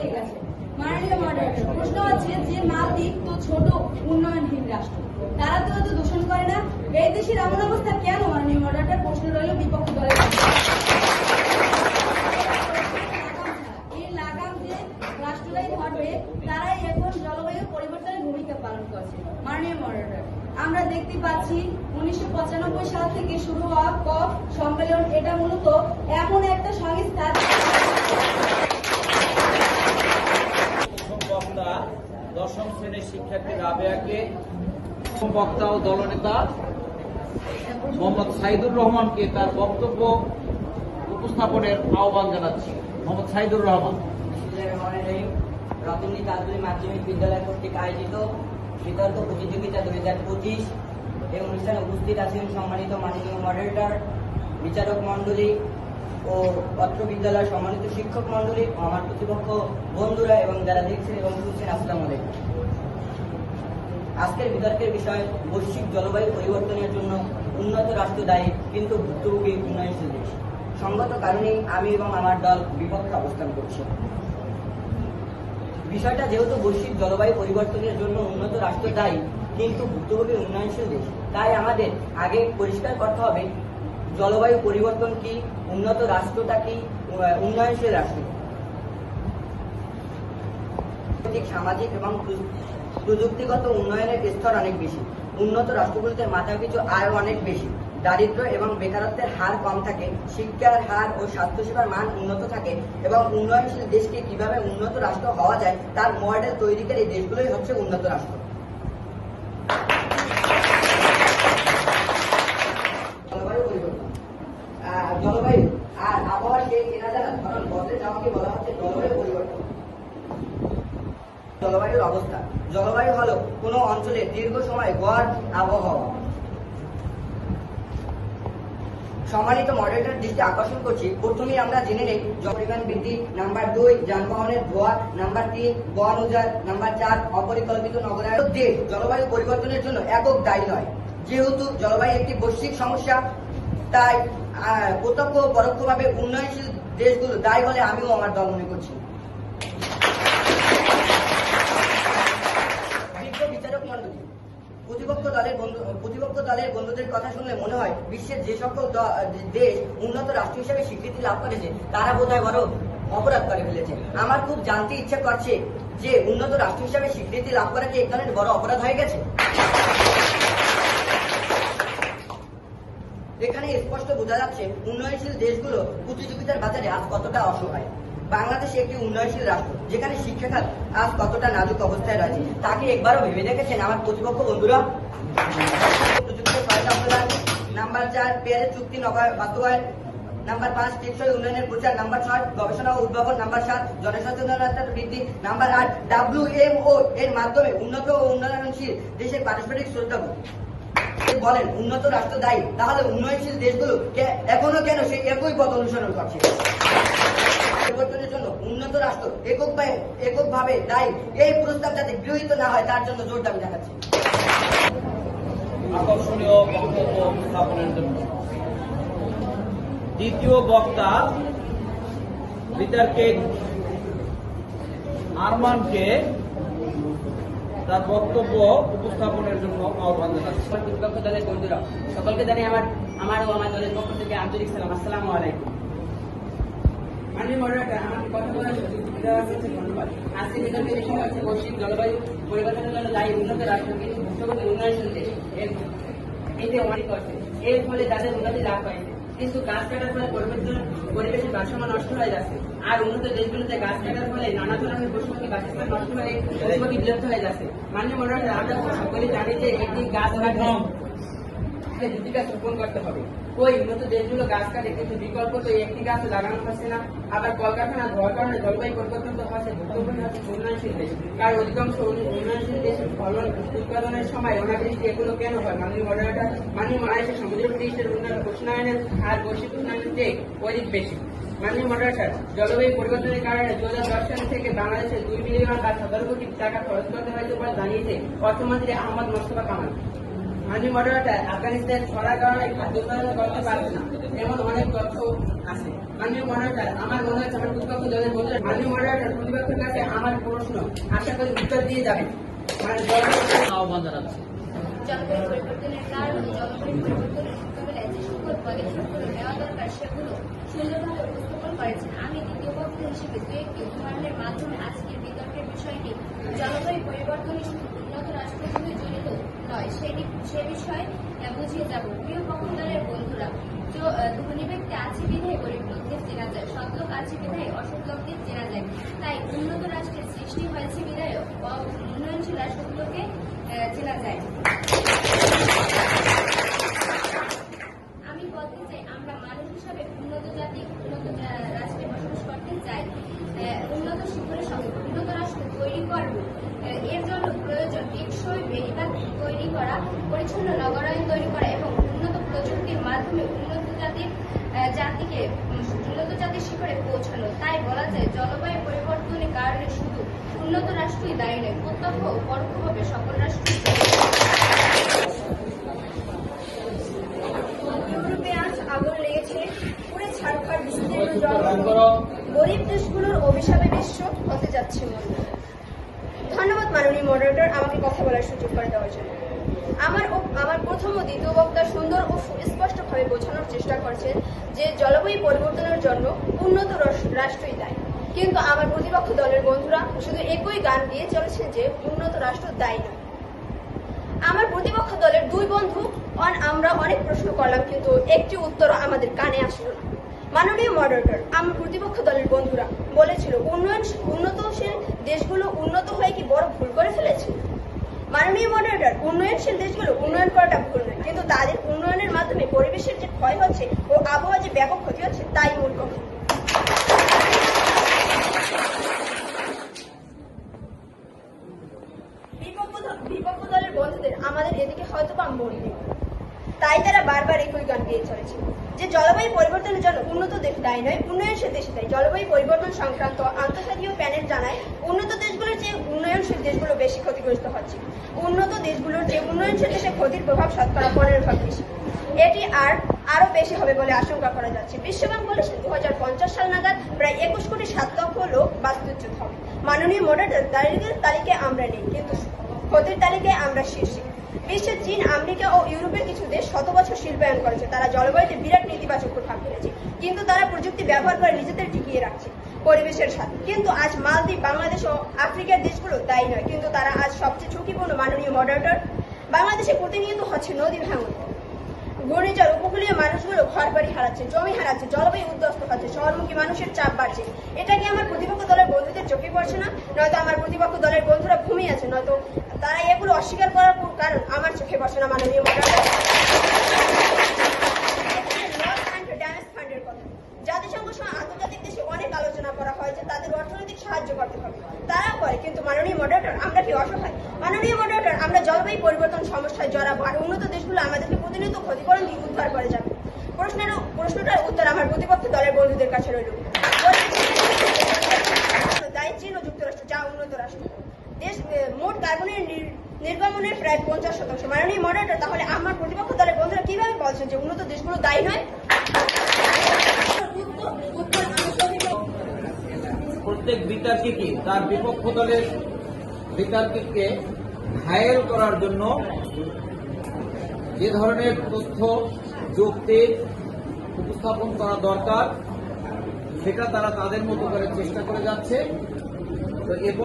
ঠিক আছে। মাননীয় মডারেটর, প্রশ্ন হচ্ছে যে মালদ্বীপ তো ছোট উন্নয়নহীন রাষ্ট্র, তারা তো এত দূষণ করে না, এই দেশের এমন অবস্থা কেন? মাননীয় মডারেটর, প্রশ্ন রইল বিপক্ষ দলের এই লাগাম যে রাষ্ট্রটাই ধরবে তারাই এখন জলবায়ু পরিবর্তনের ভূমিকা পালন করছে। মাননীয় মডারেটর, আমরা দেখতে পাচ্ছি 1995 সাল থেকে শুরু হওয়া কপ সম্মেলন, এটা মূলত এমন একটা সংস্থা দশম শ্রেণীর শিক্ষার্থী রাবেয়াকে, বক্তা ও দলনেতা মোহাম্মদ সাইদুর রহমানকে তার বক্তব্য উপস্থাপনের আহ্বান জানাচ্ছি। মোহাম্মদ সাইদুর রহমান। রতনী তাজুরি মাধ্যমিক বিদ্যালয় কর্তৃক আয়োজিত বিতর্ক প্রতিযোগিতা 2025 এই অনুষ্ঠানে উপস্থিত আছেন সম্মানিত মাননীয় মডারেটর, বিচারক মন্ডলী ও পত্র বিদ্যালয়ের সম্মানিত শিক্ষক মন্ডলী, আমার প্রতিপক্ষ বন্ধুরা এবং যারা দেখছেন এবং শুনছেন, আসসালামু আলাইকুম। আজকের বিতর্কের বিষয় বৈশ্বিক জলবায়ু পরিবর্তনের জন্য উন্নত রাষ্ট্র দায়ী কিন্তু ভুক্তভোগী উন্নয়নশীল দেশ। সঙ্গত কারণেই আমি এবং আমার দল বিপক্ষে অবস্থান করছি। বিষয়টা যেহেতু বৈশ্বিক জলবায়ু পরিবর্তনের জন্য উন্নত রাষ্ট্র দায়ী কিন্তু ভুক্তভোগী উন্নয়নশীল দেশ, তাই আমাদের আগে পরিষ্কার করতে হবে জলবায়ু পরিবর্তন কি, উন্নত রাষ্ট্রটা কি, উন্নয়নশীল রাষ্ট্র। সামাজিক এবং প্রযুক্তিগত উন্নয়নের স্তর অনেক বেশি। উন্নত রাষ্ট্রগুলিতে মাথাপিছু আয় অনেক বেশি, দারিদ্র এবং বেকারত্বের হার কম থাকে, শিক্ষার হার ও স্বাস্থ্যসেবার মান উন্নত থাকে এবং উন্নয়নশীল দেশকে কিভাবে উন্নত রাষ্ট্র হওয়া যায় তার মডেল তৈরিকারী দেশগুলোই হচ্ছে উন্নত রাষ্ট্র। জলবায়ু পরিবর্তন, জলবায়ু আর আবহাওয়া সেই কেনা জানার ধরন বদলে যাওয়াকে বলা হচ্ছে জলবায়ু পরিবর্তন। জলবায়ুর অবস্থা, জলবায়ু হলো কোনো অঞ্চলে দীর্ঘ সময় গড় আবহাওয়া। সম্মানিত মডারেটর দৃষ্টি আকর্ষণ করছি, প্রথমেই আমরা জেনে নেই জলপরিমাণ বৃদ্ধি, নাম্বার 2 যানবাহনের ধোঁয়া, নাম্বার 3 বন উজাড়, নাম্বার 4 অপরিকল্পিত নগরায়ন। দেশ জলবায়ু পরিবর্তনের জন্য একক দায়ী নয়। যেহেতু জলবায়ু একটি বৈশ্বিক সমস্যা, তাই প্রত্যক্ষ ও পরোক্ষভাবে উন্নয়নশীল দেশগুলো দায়ী বলে আমিও আমার দল মনে করছি। বিচারক মন্ডলী, প্রতিপক্ষ দলের বন্ধুদের কথা শুনলে মনে হয় বিশ্বের যে সকল দেশ উন্নত রাষ্ট্র হিসেবে স্বীকৃতি লাভ করেছে তারা বোধহয় বড় অপরাধ করে ফেলেছে। আমার খুব জানতে ইচ্ছা করছে যে উন্নত রাষ্ট্র হিসেবে স্বীকৃতি লাভ করা কি এক ধরনের বড় অপরাধ হয়ে গেছে? এখানে স্পষ্ট বোঝা যাচ্ছে উন্নয়নশীল দেশগুলো প্রতিযোগিতার বাজারে আজ কতটা অসহায়। বাংলাদেশ একটি উন্নয়নশীল রাষ্ট্র, যেখানে শিক্ষাখাত আজ কতটা নাজুক অবস্থায় রয়েছে তাকে একবারও ভেবে দেখেছেন আমার প্রতিপক্ষ বন্ধুরা? নাম্বার 4 পেয়ারের চুক্তি বাস্তবায়ন, নাম্বার 5 টেকসই উন্নয়নের প্রচার, নাম্বার 6 গবেষণা ও উদ্ভাবন, নাম্বার 7 জনসচেতনতার বৃদ্ধি, নাম্বার 8 WMO এর মাধ্যমে উন্নত ও উন্নয়নশীল দেশের পারস্পরিক শ্রদ্ধাবোধ। বলেন উন্নত রাষ্ট্র দায়ী, তাহলে উন্নয়নশীল দেশগুলো এখনো কেন সেই একই পথ অনুসরণ করছে? পরিবর্তনের জন্য উন্নত রাষ্ট্র এককভাবে দায়ী এই প্রস্তাব যাতে গৃহীত না হয় তার জন্য জোর দাবি জানাচ্ছি। আকর্ষণীয় বক্তব্য উপস্থাপনের জন্য দ্বিতীয় বক্তা বিতর্কে আরমানকে তার বক্তব্য উপস্থাপনের জন্য আহ্বান জানাচ্ছি। প্রতিপক্ষ দলের বন্ধুরা সকলকে জানাই আমার ও আমার দলের পক্ষ থেকে আন্তরিক সালাম। আসসালামু আলাইকুম। মাননীয় মডারেটর, আমাকে কথা বলার সুযোগ দেওয়ার জন্য ধন্যবাদ। আজকে বিতর্কের বিষয় হচ্ছে বৈশ্বিক জলবায়ু পরিবর্তনের জন্য দায়ী উন্নত রাষ্ট্র কিন্তু ভুক্তভোগী উন্নয়নশীল দেশ। এতে অনেক করছে, এর ফলে যাদের উন্নতি লাভ হয়েছে কিন্তু গাছ কাটার ফলে পরিবেশের ভারসাম্য নষ্ট হয়ে যাচ্ছে। আর উন্নত দেশগুলোতে গাছ কাটার ফলে নানা ধরনের পশুপাখি বাসস্থান নষ্ট হয়ে পশুপাখি বিলুপ্ত হয়ে যাচ্ছে। মাননীয় মডারেটর, আমরা সকলেই জানি যে একটি গাছ কাটা দুটি গাছ রোপণ করতে হবে। ওই উন্নত দেশগুলো গাছ কাটে কিন্তু বিকল্প তো একটি গাছ লাগানো হচ্ছে না। আবার কলকারখানা ধোয়ার কারণে জলবায়ু পরিবর্তন তো হচ্ছে, ভুক্তভোগী হচ্ছে উন্নয়নশীল দেশ। কারণ অধিকাংশ উন্নয়নশীল দেশের ফলন উৎপাদনের সময় অনাবৃষ্টি এগুলো কেন হয়? মাননীয় মডারেটর, মাননীয় মহারাষ্ট্রের সমুদ্র পৃষ্ঠের উষ্ণায়নের হার বৈশ্বিক উন্নয়নের চেয়ে অধিক বেশি। মাননীয় মডারেটর, জলবায়ু পরিবর্তনের কারণে 2010 সাল থেকে বাংলাদেশে 2 বিলিয়ন বা 17 কোটি টাকা খরচ করতে হয়েছে বলে জানিয়েছে অর্থমন্ত্রী আহমদ মোস্তফা কামাল। মাননীয় মডারেটর, আফগানিস্তান ছড়ার কারণে খাদ্য উৎপাদন করতে পারছে না, এমন অনেক তথ্য আছে। মাননীয় মডারেটর, আমার মনে হচ্ছে আমার প্রতিপক্ষ দলের বন্ধুরা, মাননীয় মডারেটর, প্রতিপক্ষের কাছে আমার প্রশ্ন আশা করি উত্তর দিয়ে যাবেন। আহ্বান জানাচ্ছি। জলবায়ু পরিবর্তনের কারণে জলবায়ু পরিবর্তনের মোকাবিলায় যে সকল পদক্ষেপগুলো নেওয়া দরকার সেগুলো সুন্দরভাবে উপস্থাপন করেছেন। আমি দ্বিতীয় বক্তা হিসেবে দু একটি উদাহরণের মাধ্যমে আজকের বিতর্কের বিষয়টি জলবায়ু পরিবর্তনের শুধু উন্নত রাষ্ট্রগুলি জড়িত নয় সে বিষয়ে বুঝিয়ে যাব। প্রিয় পক্ষদলের বন্ধুরা, ধনী ব্যক্তি আছে বিধায় গরিব লোকদের চেনা যায়, সৎলোক আছে বিধায় অসৎ লোকদের চেনা যায়। তাই উন্নত রাষ্ট্রের সৃষ্টি হয়েছে বিধায় উন্নয়নশীল রাষ্ট্রগুলোকে চেনা যায়। আমি বলতে চাই, আমরা মানুষ হিসাবে উন্নত জাতি, উন্নত রাষ্ট্রে বসবাস করতে চাই। উন্নত শিখরের সঙ্গে উন্নত রাষ্ট্র তৈরি করব। এর জন্য প্রয়োজন টেকসই বেড়িবাঁধ তৈরি করা, পরিচ্ছন্ন নগরায়ণ তৈরি করা এবং উন্নত প্রযুক্তির মাধ্যমে উন্নত জাতির শিখরে পৌঁছানো। তাই বলা যায়, জলবায়ু পরিবর্তনের কারণে শুধু উন্নত রাষ্ট্রই দায়ী নয়, প্রত্যক্ষ ও পরোক্ষভাবে সকল রাষ্ট্রই। ইউরোপে আজ আগুন লেগেছে, পুরে ছাড়খাড় বিস্তীর্ণ জল, গরিব দেশগুলোর অভিশাপে বিশ্ব হতে যাচ্ছে মনে। ধন্যবাদ মাননীয় মডারেটর, আমাকে কথা বলার সুযোগ করে দেওয়ার জন্য। আমার প্রথম ও দ্বিতীয় বক্তা সুন্দর ও সুস্পষ্টভাবে বোঝানোর চেষ্টা করছেন যে জলবায়ু পরিবর্তনের জন্য উন্নত রাষ্ট্রই দায়ী, কিন্তু আমার প্রতিপক্ষ দলের বন্ধুরা শুধু একই গান দিয়ে চলেছেন যে উন্নত রাষ্ট্র দায়ী নয়। আমার প্রতিপক্ষ দলের দুই বন্ধু আমরা অনেক প্রশ্ন করলাম, কিন্তু একটি উত্তর আমাদের কানে আসলো না। মাননীয় মডারেটর, আমার প্রতিপক্ষ দলের বন্ধুরা বলেছিল উন্নতশীল দেশগুলো উন্নত হয়ে কি বড় ভুল করে ফেলেছে। মাননীয় মডারেটর, উন্নয়নশীল দেশগুলো উন্নয়ন করাটা ভুল নয়, কিন্তু তাদের উন্নয়নের মাধ্যমে পরিবেশের যে ক্ষয় হচ্ছে ও আবহাওয়া যে ব্যাপক ক্ষতি হচ্ছে তাই মূল কথা। বিপক্ষ দলের বন্ধুদের আমাদের এদিকে হয়তো বা মন নেই, তাই তারা বারবার একই গান গেয়ে চলেছে যে জলবায়ু পরিবর্তনের জন্য উন্নত দেশ দায়ী নয়, উন্নয়নশীল দেশে দায়ী। জলবায়ু পরিবর্তন সংক্রান্ত আন্তর্জাতিক প্যানেল জানায় উন্নত দেশগুলোর চেয়ে উন্নয়নশীল দেশগুলো বেশি ক্ষতিগ্রস্ত হচ্ছে। উন্নত দেশগুলোর চেয়ে উন্নয়নশীল দেশে ক্ষতির প্রভাব শতকরা 15% বেশি। এটি আরো বেশি হবে বলে আশঙ্কা করা যাচ্ছে। বিশ্বব্যাংক বলেছে 2050 সাল নাগাদ প্রায় 21 কোটি 7 লক্ষ লোক বাস্তুচ্যুত হবে। মাননীয় মডারেটর, তালিকায় আমরা নেই, কিন্তু ক্ষতির তালিকায় আমরা শীর্ষে। বিশ্বের চীন, আমেরিকা ও ইউরোপের কিছু দেশ শত বছর শিল্পায়ন করেছে, তারা জলবায়ুতে বিরাট নেতিবাচক প্রভাব ফেলেছে, কিন্তু তারা প্রযুক্তি ব্যবহার করে নিজেদের টিকিয়ে রাখছে পরিবেশের সাথে। কিন্তু আজ মালদ্বীপ, বাংলাদেশ ও আফ্রিকার দেশগুলো দায়ী নয়, কিন্তু তারা আজ সবচেয়ে ঝুঁকিপূর্ণ। মাননীয় মডারেটর, বাংলাদেশে প্রতিনিয়ত হচ্ছে নদী ভাঙন, ঘূর্ণিঝড়, উপকূলীয় মানুষগুলো ঘর বাড়ি হারাচ্ছে, জমি হারাচ্ছে, জলবায়ু উদ্ধ্বস্ত হচ্ছে, শহরমুখী মানুষের চাপ বাড়ছে। এটা কি আমার প্রতিপক্ষ দলের বন্ধুদের চোখে পড়ছে না? নয়তো আমার প্রতিপক্ষ দলের বন্ধুরা ঘুমিয়ে আছে, নয়তো তারা এগুলো অস্বীকার করার কারণ আমার চোখে পড়ছে না। মাননীয় মডারেটর, জাতিসংঘ সহ আন্তর্জাতিক দেশে অনেক আলোচনা করা হয় যে তাদের অর্থনৈতিক সাহায্য করতে হবে, তারা করে, কিন্তু মাননীয় মডারেটর আমরা কি অসহায়? মাননীয় মডারেটর, আমরা জলবায়ু পরিবর্তন সমস্যায় জড়াবো আর উন্নত দেশগুলো আমাদেরকে প্রতিনিয়ত ক্ষতিপূরণ দিয়ে উদ্ধার করে যাবে। প্রশ্নটার উত্তর আমার প্রতিপক্ষ দলের বন্ধুদের কাছে রইল। দায়ী চীন ও যুক্তরাষ্ট্র, যা উন্নত রাষ্ট্র। দেশ মোট কার্বনের নির্গমনের প্রায় 50%। মাননীয় মডারেটর, তাহলে আমার প্রতিপক্ষ দলের বন্ধুরা কিভাবে বলছেন যে উন্নত দেশগুলো দায়ী নয়? প্রত্যেক বিতর্কিকে তার বিপক্ষ দলের বিতর্কিককে ঘায়েল করার জন্য যে ধরনের তথ্য যুক্তি উপস্থাপন করা দরকার সেটা তারা তাদের মতো করে চেষ্টা করে যাচ্ছে। তো